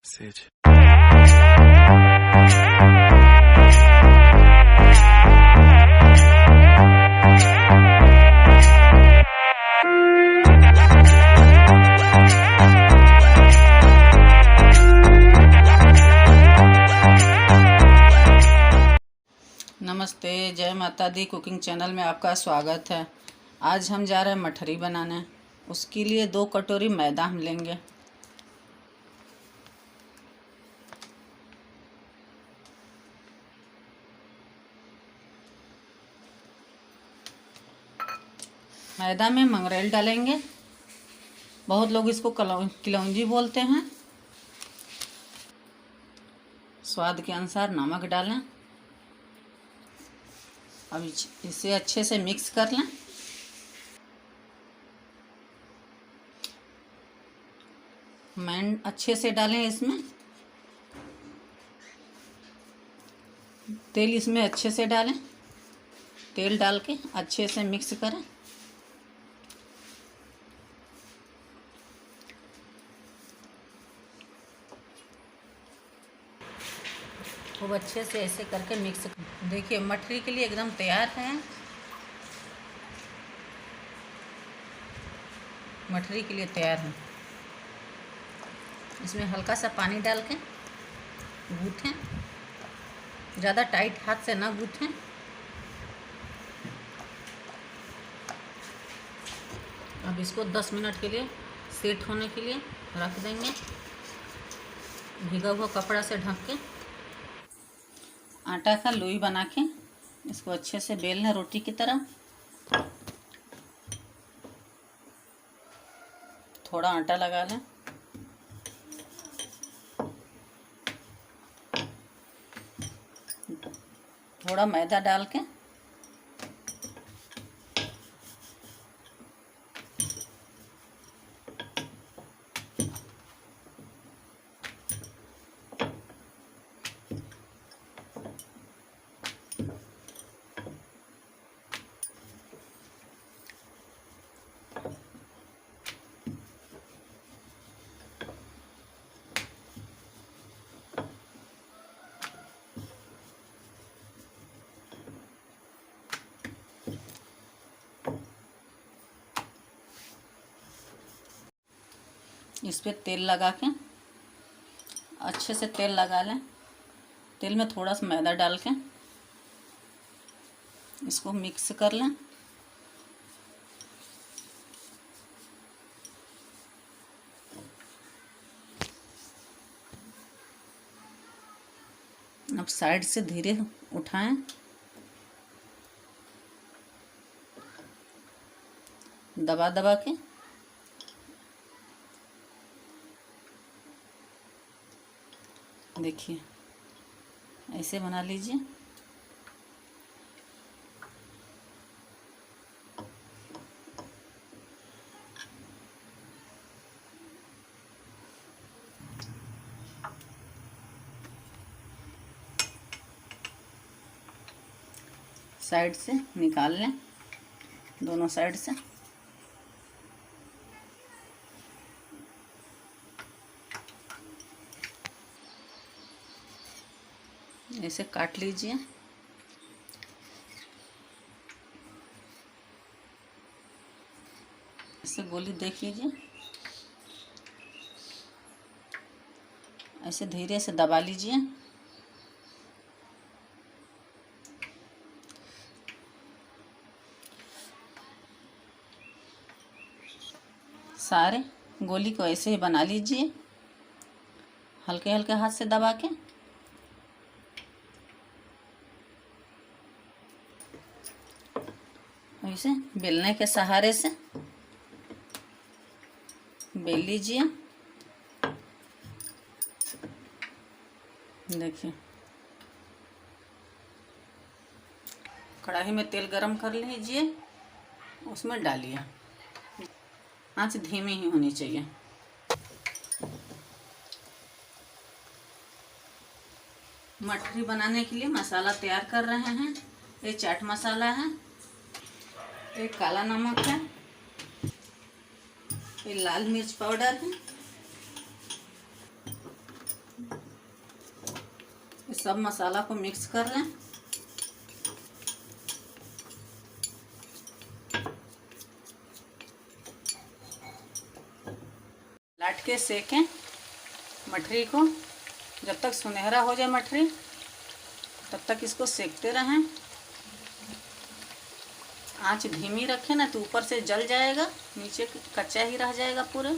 Sage. नमस्ते, जय माता दी। कुकिंग चैनल में आपका स्वागत है। आज हम जा रहे हैं मठरी बनाने। उसके लिए 2 कटोरी मैदा हम लेंगे। मैदा में मंगरेल डालेंगे। बहुत लोग इसको कलौंजी बोलते हैं। स्वाद के अनुसार नमक डालें। अब इसे अच्छे से मिक्स कर लें। मैन अच्छे से डालें। इसमें तेल इसमें अच्छे से डालें। तेल डाल के अच्छे से मिक्स करें। खूब अच्छे से ऐसे करके मिक्स। देखिए मठरी के लिए एकदम तैयार है। मठरी के लिए तैयार है। इसमें हल्का सा पानी डाल के गूँथें। ज़्यादा टाइट हाथ से ना गूँथें। अब इसको 10 मिनट के लिए सेट होने के लिए रख देंगे। भीगा हुआ कपड़ा से ढक के आटा का लोई बना के इसको अच्छे से बेल लें रोटी की तरह। थोड़ा आटा लगा लें। थोड़ा मैदा डाल के इस पे तेल लगा के अच्छे से तेल लगा लें। तेल में थोड़ा सा मैदा डाल के इसको मिक्स कर लें। अब साइड से धीरे उठाएं। दबा दबा के देखिए ऐसे बना लीजिए। साइड से निकाल लें, दोनों साइड से। ऐसे काट लीजिए। ऐसे गोली देख लीजिए। ऐसे धीरे से दबा लीजिए। सारे गोली को ऐसे ही बना लीजिए, हल्के हल्के हाथ से दबा के। ऐसे बेलने के सहारे से बेल लीजिए। देखिए कढ़ाई में तेल गरम कर लीजिए, उसमें डालिए। आंच धीमी ही होनी चाहिए। मठरी बनाने के लिए मसाला तैयार कर रहे हैं। ये चाट मसाला है, एक काला नमक है, ये लाल मिर्च पाउडर है, सब मसाला को मिक्स कर लें। लाट के सेकें मठरी को, जब तक सुनहरा हो जाए मठरी तब तक इसको सेकते रहें। आंच धीमी रखें ना तो ऊपर से जल जाएगा, नीचे कच्चा ही रह जाएगा पूरे।